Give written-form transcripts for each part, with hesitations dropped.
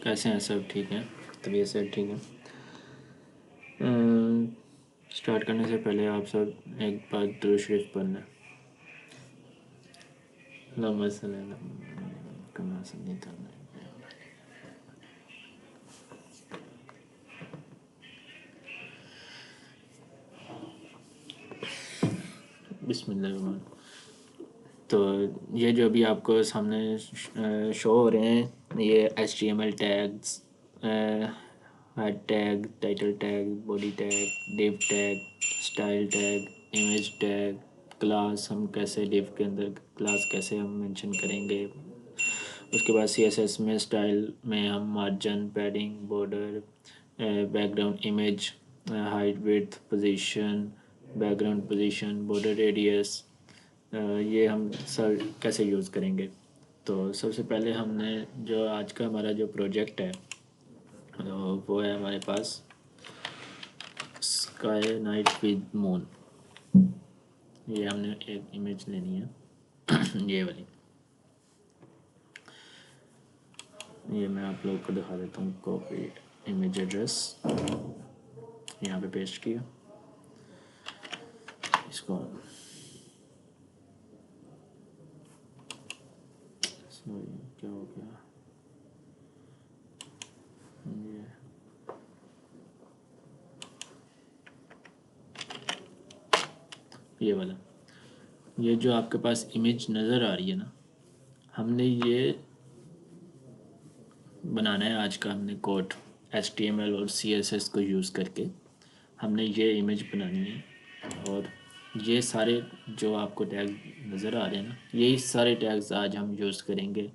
कैसे हैं सब? ठीक हैं? तबीयत से ठीक है? स्टार्ट करने से पहले आप सब एक बार दुरूद शरीफ पढ़ना। अल्लाहुम्मा सल्ली अला कमा सल्लैता अला बिस्मिल्लाह। तो ये जो अभी आपको सामने शो हो रहे हैं, ये HTML tags, head tag, title tag, body tag, div tag, style tag, image tag, class हम कैसे डिव के अंदर क्लास कैसे हम मेंशन करेंगे। उसके बाद CSS में स्टाइल में हम margin, padding, border, background image, height, width, position, background position, border radius, ये हम सर कैसे यूज़ करेंगे। तो सबसे पहले हमने जो आज का हमारा जो प्रोजेक्ट है वो है हमारे पास स्काई नाइट विद मून। ये हमने एक इमेज लेनी है ये वाली। ये मैं आप लोग को दिखा देता हूँ। कॉपी इमेज एड्रेस यहाँ पे पेस्ट किया, इसको सॉरी क्या हो गया ये वाला। ये जो आपके पास इमेज नज़र आ रही है ना, हमने ये बनाना है आज का हमने कोड HTML और CSS को यूज़ करके हमने ये इमेज बनानी है। और ये सारे जो आपको टैग नज़र आ रहे हैं ना, यही सारे टैग्स आज हम यूज़ करेंगे।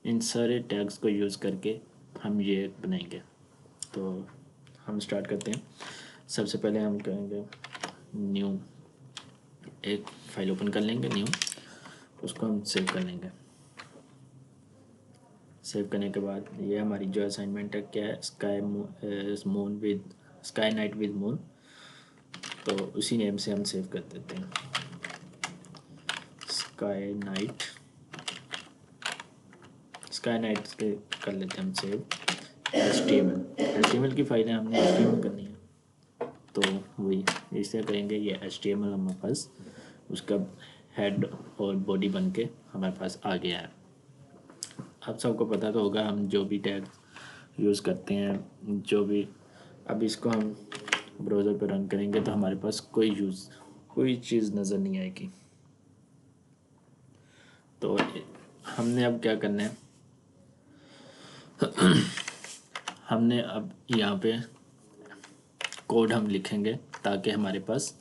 इन सारे टैग्स को यूज़ करके हम ये बनाएंगे। तो हम स्टार्ट करते हैं। सबसे पहले हम करेंगे न्यू, एक फ़ाइल ओपन कर लेंगे न्यू, उसको हम सेव कर लेंगे। सेव करने के बाद ये हमारी जो असाइनमेंट है क्या है, स्काई नाइट विद मून। तो उसी नेम से हम सेव कर देते हैं, स्काई नाइट के कर लेते हैं हम सेव। HTML की फ़ाइलें हमने HTML करनी है, तो वही इसे करेंगे। ये HTML हमारे पास उसका हेड और बॉडी बन के हमारे पास आ गया है। आप सबको पता तो होगा हम जो भी टैग यूज़ करते हैं, जो भी। अब इसको हम ब्राउज़र पर रन करेंगे तो हमारे पास कोई चीज़ नज़र नहीं आएगी। तो हमने अब क्या करना है, हमने अब यहाँ पे कोड हम लिखेंगे ताकि हमारे पास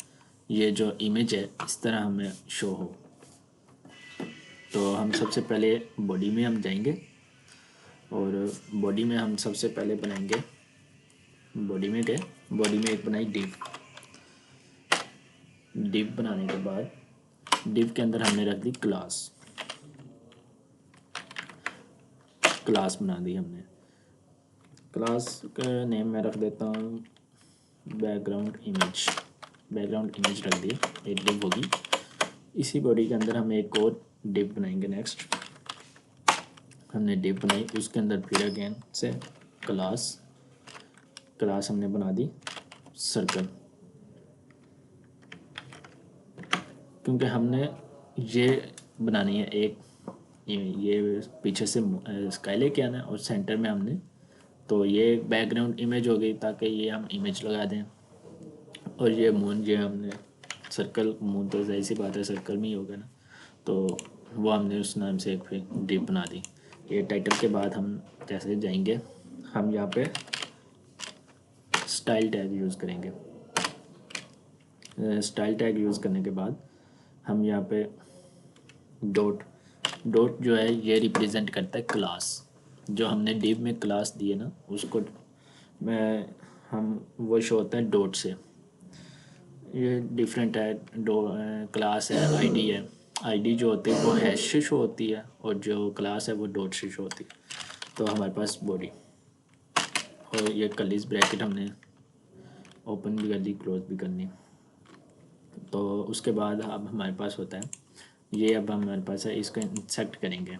ये जो इमेज है इस तरह हमें शो हो। तो हम सबसे पहले बॉडी में हम जाएंगे और बॉडी में हम सबसे पहले बनाएंगे, बॉडी में गए, बॉडी में एक बनाई डिव बनाने के बाद डिव के अंदर हमने रख दी क्लास बना दी हमने। क्लास का नेम मैं रख देता हूँ बैकग्राउंड इमेज रख दी, एक डिव होगी। इसी बॉडी के अंदर हम एक और डिव बनाएंगे। नेक्स्ट हमने डिव बनाई, उसके अंदर फिर अगेन से क्लास हमने बना दी सर्कल, क्योंकि हमने ये बनानी है एक ये पीछे से स्काई लेके आना है और सेंटर में हमने, तो ये बैकग्राउंड इमेज हो गई ताकि ये हम इमेज लगा दें। और ये मून, ये हमने सर्कल, मून तो ज़ाहिर सी बात है सर्कल में ही होगा ना, तो वो हमने उस नाम से एक फिर डिव बना दी। ये टाइटल के बाद हम जैसे जाएंगे, हम यहाँ पे स्टाइल टैग यूज़ करेंगे। स्टाइल टैग यूज़ करने के बाद हम यहाँ पे डॉट जो है ये रिप्रेजेंट करता है क्लास। जो हमने डिव में क्लास दी है ना, उसको हम वो शो होता है डॉट से। ये डिफरेंट है, क्लास है, आईडी जो होती है वो हैश से शो होती है और जो क्लास है वो डॉट से शो होती है। तो हमारे पास बॉडी और ये कर्लीज ब्रैकेट हमने ओपन भी कर ली, क्लोज भी करनी। तो उसके बाद अब हमारे पास होता है ये, अब हमारे पास है, इसको इंसर्ट करेंगे।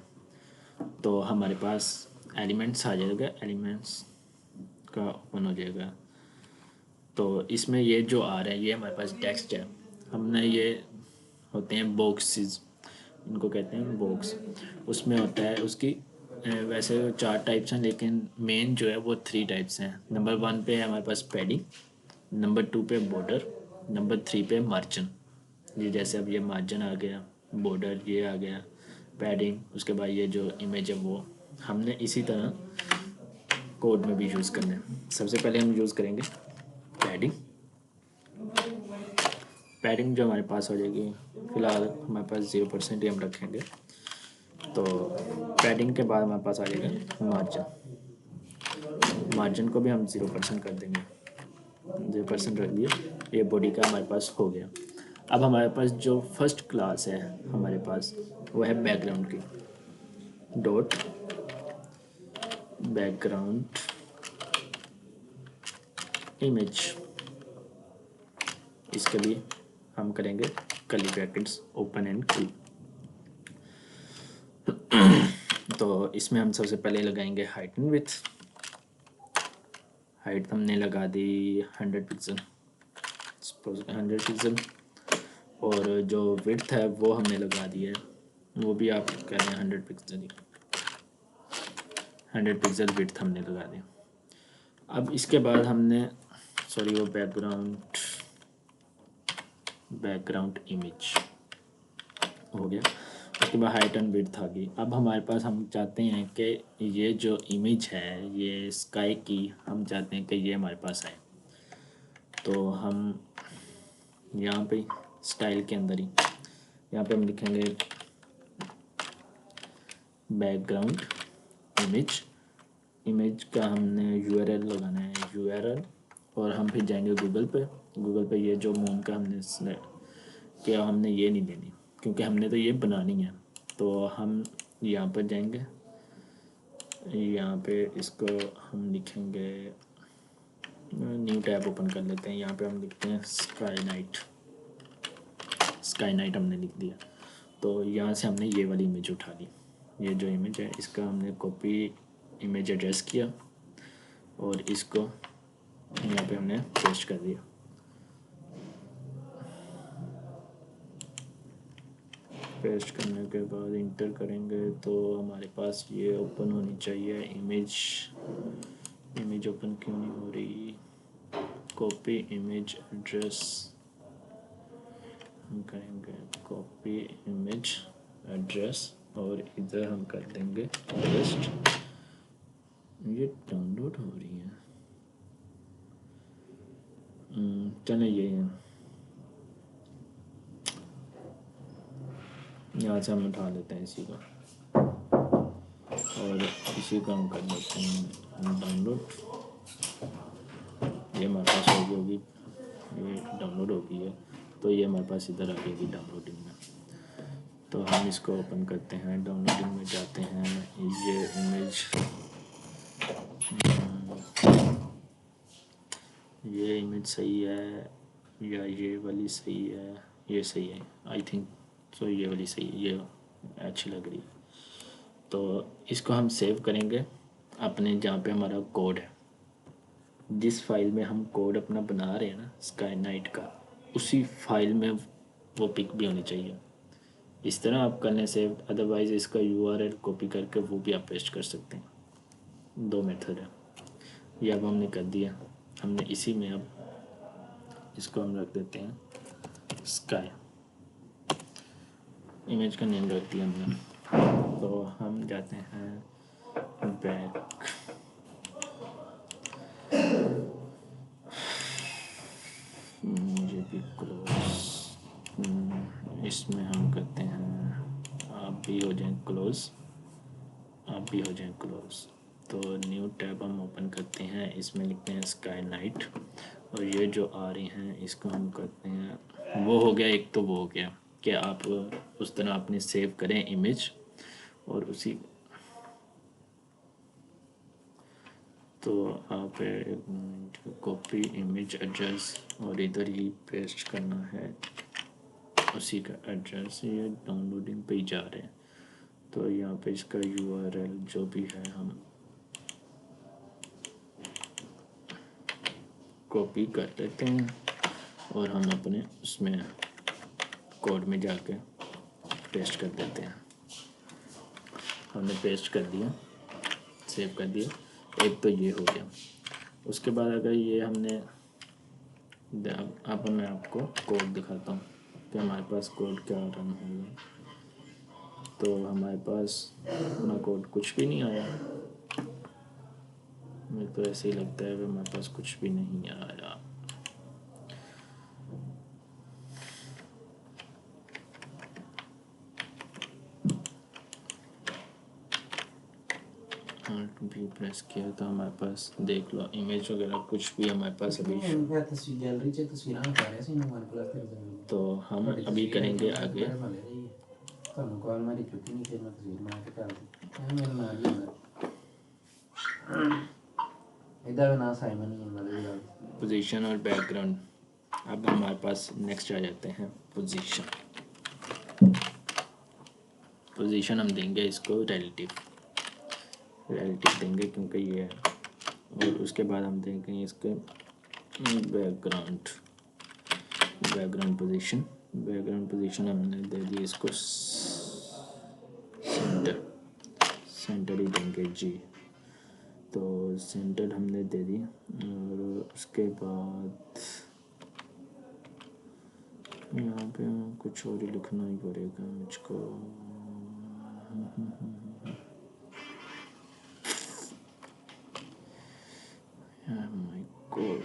तो हमारे पास एलिमेंट्स आ जाएगा, एलिमेंट्स का ओपन हो जाएगा। तो इसमें ये जो आ रहा है ये हमारे पास टेक्स्ट है। हमने ये होते हैं बॉक्सेस, इनको कहते हैं बॉक्स। उसमें होता है उसकी वैसे 4 टाइप्स हैं, लेकिन मेन जो है वो 3 टाइप्स हैं। नंबर 1 पे है हमारे पास पैडिंग, नंबर 2 पे बॉर्डर, नंबर 3 पे मार्जिन। ये जैसे अब ये मार्जिन आ गया, बॉर्डर ये आ गया, पैडिंग, उसके बाद ये जो इमेज है वो हमने इसी तरह कोड में भी यूज़ करना है। सबसे पहले हम यूज़ करेंगे पैडिंग। पैडिंग जो हमारे पास हो जाएगी, फ़िलहाल हमारे पास 0% ही हम रखेंगे। तो पैडिंग के बाद हमारे पास आ जाएगा मार्जिन। मार्जिन को भी हम 0% कर देंगे, 0% रख दिया। ये बॉडी का हमारे पास हो गया। अब हमारे पास जो फर्स्ट क्लास है हमारे पास वो है बैकग्राउंड की। डॉट बैकग्राउंड इमेज, इसके लिए हम करेंगे curly brackets open and close. तो इसमें हम सबसे पहले लगाएंगे हाइट एंड विड्थ। हाइट हमने लगा दी 100 पिक्सल, 100 पिक्सल। और जो विड्थ है वो हमने लगा दी है, वो भी आप कह रहे हैं 100 पिक्सल ही, 100 पिक्सल विड्थ हमने लगा दी। अब इसके बाद हमने वो बैकग्राउंड इमेज हो गया। उसके बाद हाइट एंड विड्थ आ गई। अब हमारे पास हम चाहते हैं कि ये जो इमेज है ये स्काई की, हम चाहते हैं कि ये हमारे पास आए। तो हम यहाँ पे स्टाइल के अंदर ही यहाँ पे हम लिखेंगे बैकग्राउंड इमेज। इमेज का हमने URL लगाना है, URL। और हम फिर जाएंगे गूगल पे। ये जो मून का हमने क्या, हमने ये नहीं लेनी क्योंकि हमने तो ये बनानी है। तो हम यहाँ पर जाएंगे, यहाँ पे इसको हम लिखेंगे, न्यू टैब ओपन कर लेते हैं। यहाँ पे हम लिखते हैं स्काई नाइट हमने लिख दिया। तो यहाँ से हमने ये वाली इमेज उठा ली। ये जो इमेज है इसका हमने कॉपी इमेज एड्रेस किया और इसको यहाँ पे हमने पेस्ट कर दिया। पेस्ट करने के बाद इंटर करेंगे तो हमारे पास ये ओपन होनी चाहिए इमेज ओपन क्यों नहीं हो रही। कॉपी इमेज एड्रेस हम करेंगे, कॉपी इमेज एड्रेस और इधर हम कर देंगे पेस्ट। ये डाउनलोड हो रही है, चले ये यहाँ से हम उठा लेते हैं इसी को और इसी को हम कर देते हैं डाउनलोड। ये हमारे पास होगी, ये डाउनलोड हो गई है। तो ये हमारे पास इधर आ जाएगी डाउनलोडिंग में। तो हम इसको ओपन करते हैं, डाउनलोडिंग में जाते हैं। ये इमेज, ये इमेज सही है या ये वाली सही है? ये सही है आई थिंक। तो ये वाली सही है, ये अच्छी लग रही है। तो इसको हम सेव करेंगे अपने जहाँ पे हमारा कोड है। जिस फाइल में हम कोड अपना बना रहे हैं ना स्काई नाइट का, उसी फाइल में वो पिक भी होनी चाहिए। इस तरह आप करने से, अदरवाइज़ इसका URL कॉपी करके वो भी आप पेस्ट कर सकते हैं। 2 मेथड है। ये अब हमने कर दिया। हमने इसी में अब इसको हम रख देते हैं स्काई, इमेज का नेम रख दिया हमने। तो हम जाते हैं बैक, मुझे भी क्लोज, इसमें हम करते हैं, आप भी हो जाएं क्लोज, आप भी हो जाएं क्लोज। तो न्यू टैब हम ओपन करते हैं, इसमें लिखते हैं स्काई नाइट। और ये जो आ रही हैं इसको हम करते हैं, वो हो गया एक। तो वो हो गया कि आप उस तरह अपने सेव करें इमेज और उसी, तो आप कॉपी इमेज एड्रेस और इधर ही पेस्ट करना है उसी का एड्रेस। ये डाउनलोडिंग पे ही जा रहे हैं। तो यहाँ पे इसका URL जो भी है हम कॉपी कर लेते हैं और हम अपने उसमें कोड में जाके पेस्ट कर देते हैं। हमने पेस्ट कर दिया, सेव कर दिया। एक तो ये हो गया। उसके बाद अगर ये हमने अब मैं आपको कोड दिखाता हूँ कि हमारे पास कोड क्या रन होगा। तो हमारे पास अपना कोड कुछ भी नहीं आया। मुझे तो ऐसे ही लगता है कि हमारे पास कुछ भी नहीं आया। Alt भी प्रेस किया तो हमारे पास देख लो इमेज वगैरह कुछ भी हमारे पास अभी तो हम अभी करेंगे आगे। पोजीशन और बैकग्राउंड। अब हमारे पास नेक्स्ट आ जाते हैं पोजीशन। पोजीशन हम देंगे इसको रिलेटिव देंगे क्योंकि ये है। और उसके बाद हम देंगे इसके बैकग्राउंड पोजीशन हमने दे दी इसको सेंटर ही देंगे जी। तो सेंटर हमने दे दी और उसके बाद यहाँ पे कुछ और ही लिखना ही पड़ेगा मुझको। माय गॉड,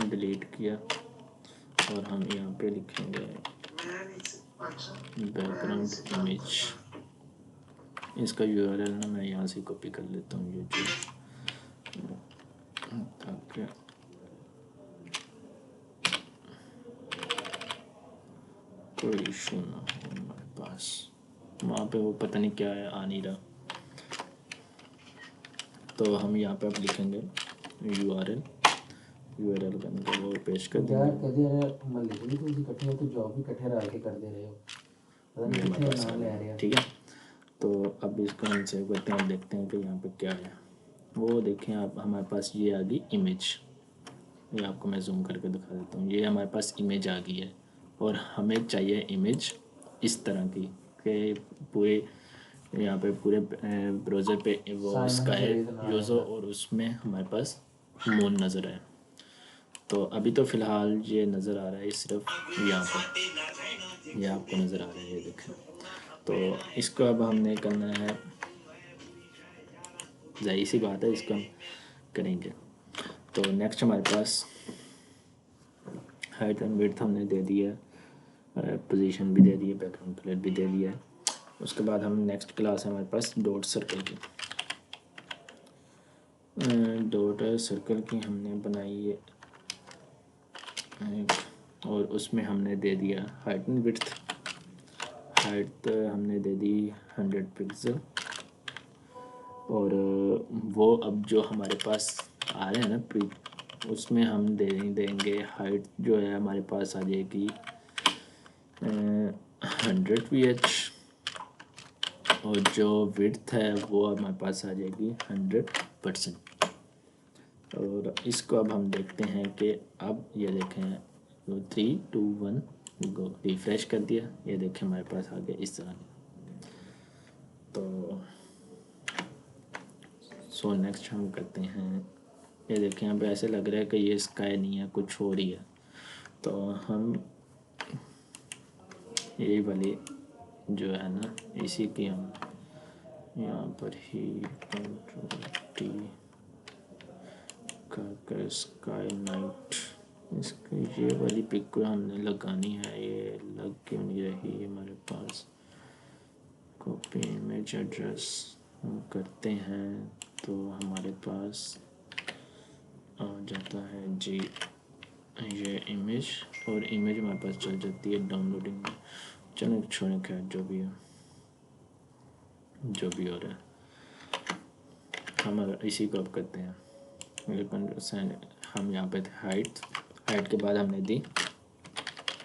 डिलीट किया और हम यहाँ पे लिखेंगे बैकग्राउंड इमेज। इसका यूआरएल ना मैं यहाँ से कॉपी कर लेता हूँ ये जो, ताकि कोई इशू ना हो हमारे पास। वहाँ पे वो पता नहीं क्या है आ नहीं रहा। तो हम यहाँ पे अब लिखेंगे यूआरएल करने का वो पेस्ट कर देंगे। ठीक है, तो अब इसको हम सेव करते हैं। देखते हैं कि यहाँ पे क्या है। वो देखें आप, हमारे पास ये आ गई इमेज। ये आपको मैं जूम करके दिखा देता हूँ। ये हमारे पास इमेज आ गई है और हमें चाहिए इमेज इस तरह की कि पूरे यहाँ पे पूरे ब्राउज़र पे वो स्काई यूज़ हो और उसमें हमारे पास मून नज़र आए। तो अभी तो फ़िलहाल ये नज़र आ रहा है सिर्फ यहाँ पर, ये आपको नज़र आ रहा है, ये देखें। तो इसको अब हमने करना है, जाहिर सी बात है इसको हम करेंगे। तो नेक्स्ट हमारे पास हाइट एंड विड्थ हमने दे दी है, पोजीशन भी दे दी है, बैकग्राउंड कलर भी दे दिया है। उसके बाद हम नेक्स्ट क्लास है हमारे पास डॉट सर्कल की। डॉट सर्कल की हमने बनाई है और उसमें हमने दे दिया हाइट एंड विड्थ। हाइट हमने दे दी 100 पिक्सल और वो अब जो हमारे पास आ रहे हैं ना उसमें हम देंगे हाइट जो है हमारे पास आ जाएगी 100 VH और जो विड्थ है वो हमारे पास आ जाएगी 100%। और इसको अब हम देखते हैं कि अब ये देखें 3 2 1 गो, रिफ्रेश कर दिया, ये देखें हमारे पास आ गया इस तरह। तो सो नेक्स्ट हम करते हैं, ये देखें अब ऐसे लग रहा है कि ये स्काई नहीं है, कुछ और ही है। तो हम ये वाली जो है ना इसी की हम यहाँ पर ही Ctrl+T कर स्काई नाइट, इसकी ये वाली पिक को हमने लगानी है। ये लग क्यों नहीं रही हमारे पास। कॉपी इमेज एड्रेस हम करते हैं तो हमारे पास आ जाता है जी ये इमेज, और इमेज हमारे पास चल जाती है डाउनलोडिंग में। चलो छोड़ें, खैर जो भी है जो भी हो रहा है, हम इसी को अब करते हैं। हम यहाँ पे थे हाइट के बाद हमने दी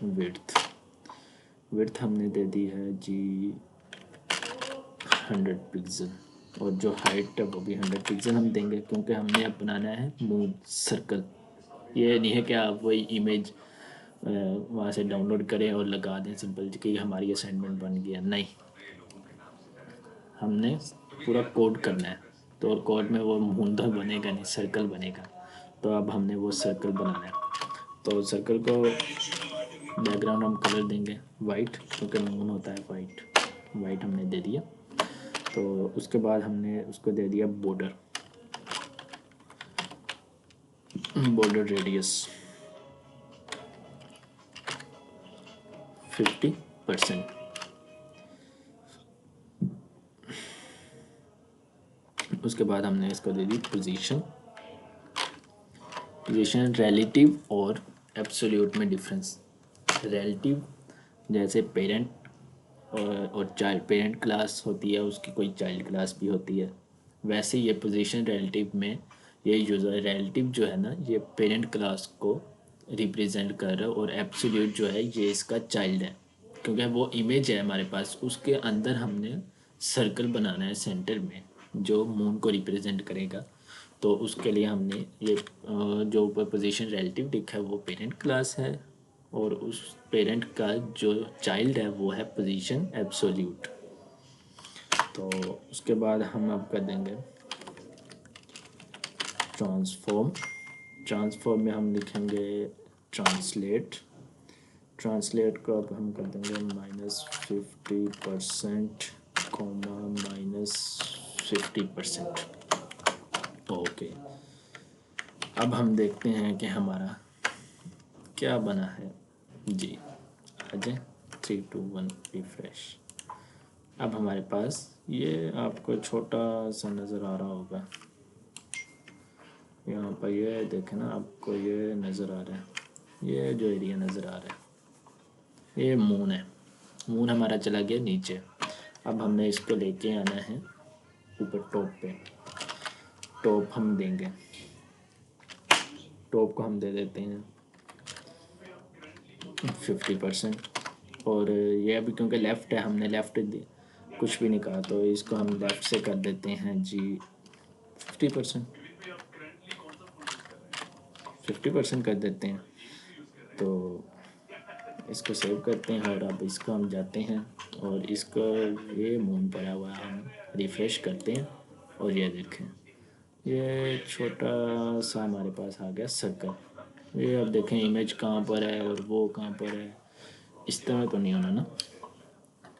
विड्थ हमने दे दी है जी 100 पिक्सल। और जो हाइट है वो भी 100 पिक्सल हम देंगे, क्योंकि हमने अब बनाना है मून सर्कल। ये नहीं है कि आप वही इमेज वहाँ से डाउनलोड करें और लगा दें सिंपल कि हमारी असाइनमेंट बन गया, नहीं, हमने पूरा कोड करना है। तो कोड में वो मून तो बनेगा नहीं, सर्कल बनेगा। तो अब हमने वो सर्कल बनाना है। तो सर्कल को बैकग्राउंड हम कलर देंगे वाइट, क्योंकि मून होता है वाइट। वाइट हमने दे दिया। तो उसके बाद हमने उसको दे दिया बॉर्डर, बॉर्डर रेडियस 50%। उसके बाद हमने इसको दे दी पोजीशन। पोजीशन रिलेटिव और एब्सोल्यूट में डिफरेंस। रिलेटिव जैसे पेरेंट और चाइल्ड, पेरेंट क्लास होती है, उसकी कोई चाइल्ड क्लास भी होती है, वैसे ये पोजीशन रिलेटिव में ये यूज़र रिलेटिव जो है ना, ये पेरेंट क्लास को रिप्रेजेंट कर रहा है, और एब्सोल्यूट जो है ये इसका चाइल्ड है, क्योंकि वो इमेज है हमारे पास, उसके अंदर हमने सर्कल बनाना है सेंटर में जो मून को रिप्रेजेंट करेगा। तो उसके लिए हमने ये जो ऊपर पोजीशन रिलेटिव लिखा है वो पेरेंट क्लास है, और उस पेरेंट का जो चाइल्ड है वो है पोजीशन एब्सोल्यूट। तो उसके बाद हम अब कर देंगे ट्रांसफॉर्म। ट्रांसफॉर्म में हम लिखेंगे ट्रांसलेट। ट्रांसलेट को अब हम कर देंगे -50% कॉमा -50%। ओके, अब हम देखते हैं कि हमारा क्या बना है जी। आ जाए, 3 2 1 रिफ्रेश। अब हमारे पास ये आपको छोटा सा नज़र आ रहा होगा, यहाँ पर ये देखें ना, आपको ये नज़र आ रहा है, ये जो एरिया नज़र आ रहा है ये मून है। मून हमारा चला गया नीचे। अब हमने इसको लेके आना है ऊपर टॉप पे। टॉप हम देंगे, टॉप को हम दे देते हैं 50%। और ये अभी क्योंकि लेफ़्ट है, हमने लेफ़्ट कुछ भी नहीं कहा, तो इसको हम लेफ़्ट से कर देते हैं जी 50%। 50% कर देते हैं। तो इसको सेव करते हैं, और अब इसको हम जाते हैं और इसको, ये मून पड़ा हुआ है, हम रिफ़्रेश करते हैं और ये देखें, ये छोटा सा हमारे पास आ गया सर्कल। ये अब देखें इमेज कहाँ पर है और वो कहाँ पर है, इस तरह तो नहीं होना ना।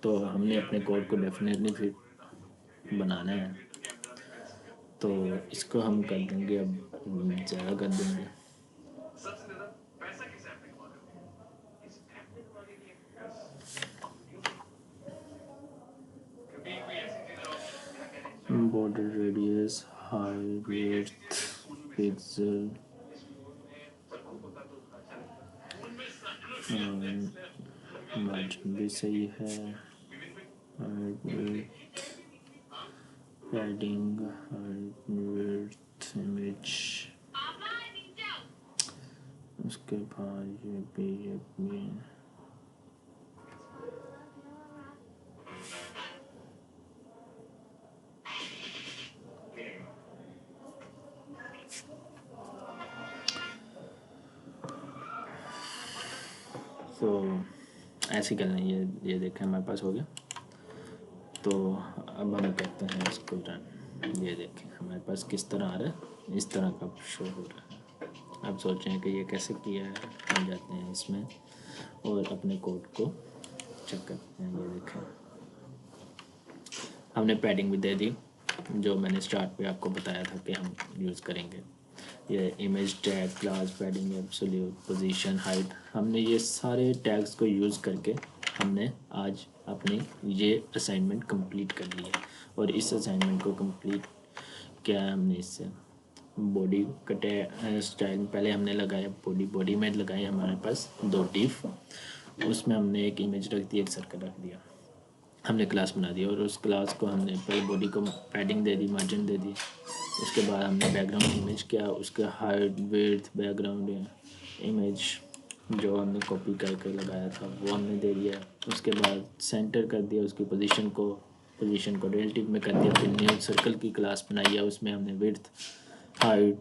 तो हमने अपने कोड को डेफिनेटली फिर बनाना है। तो इसको हम कर देंगे, अब ज़्यादा कर देंगे। Border radius, height, width, pixel, margin भी सही है, height, width, padding, height, width, image. उसके बाद ये भी तो ऐसे करना है। ये देखें हमारे पास हो गया। तो अब हम करते हैं इसको रन। ये देखें हमारे पास किस तरह आ रहा है, इस तरह का शो हो रहा है। अब सोचें कि ये कैसे किया है, हम जाते हैं इसमें और अपने कोड को चेक करते हैं। ये देखें हमने पैडिंग भी दे दी, जो मैंने स्टार्ट पे आपको बताया था कि हम यूज़ करेंगे। ये image tag, class, padding, absolute, position, height, हमने ये सारे टैग्स को यूज़ करके हमने आज अपनी ये असाइनमेंट कंप्लीट कर ली है। और इस असाइनमेंट को कंप्लीट किया है हमने इससे। बॉडी का स्टाइल पहले हमने लगाया, बॉडी में लगाए हमारे पास 2 डिफ, उसमें हमने एक इमेज रख दी, एक सर्कल रख दिया, हमने क्लास बना दी। और उस क्लास को हमने पहले बॉडी को padding they the, margin they दी। उसके बाद हमने बैकग्राउंड इमेज किया, उसका हाइट, विड्थ, बैकग्राउंड इमेज जो हमने कॉपी करके लगाया था वो हमने दे दिया। उसके बाद सेंटर कर दिया उसकी पोजीशन को, पोजीशन को रिलेटिव में कर दिया, फिर न्यू सर्कल की क्लास बनाई है, उसमें हमने width, height,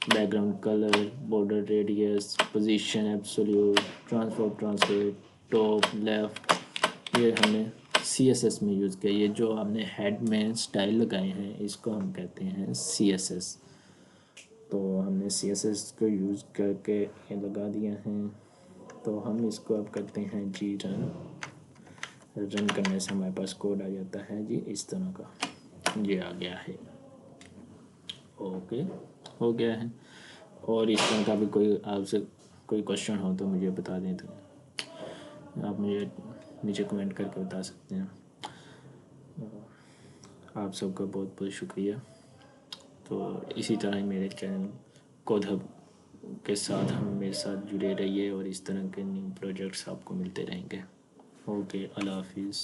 background colour, border radius, position, absolute, transform, translate, top, left, ये हमने CSS में यूज़ किया। ये जो हमने हेड में स्टाइल लगाए हैं इसको हम कहते हैं CSS। तो हमने CSS को यूज़ करके ये लगा दिया है। तो हम इसको अब करते हैं जी रन। रन करने से हमारे पास कोड आ जाता है जी इस तरह का, ये आ गया है। ओके, हो गया है। और इस तरह का भी कोई आपसे कोई क्वेश्चन हो तो मुझे बता दें, तो आप मुझे नीचे कमेंट करके बता सकते हैं। आप सबका बहुत बहुत शुक्रिया। तो इसी तरह ही मेरे चैनल कोड हब के साथ हम मेरे साथ जुड़े रहिए और इस तरह के न्यू प्रोजेक्ट्स आपको मिलते रहेंगे। ओके, अल्लाह हाफिज़।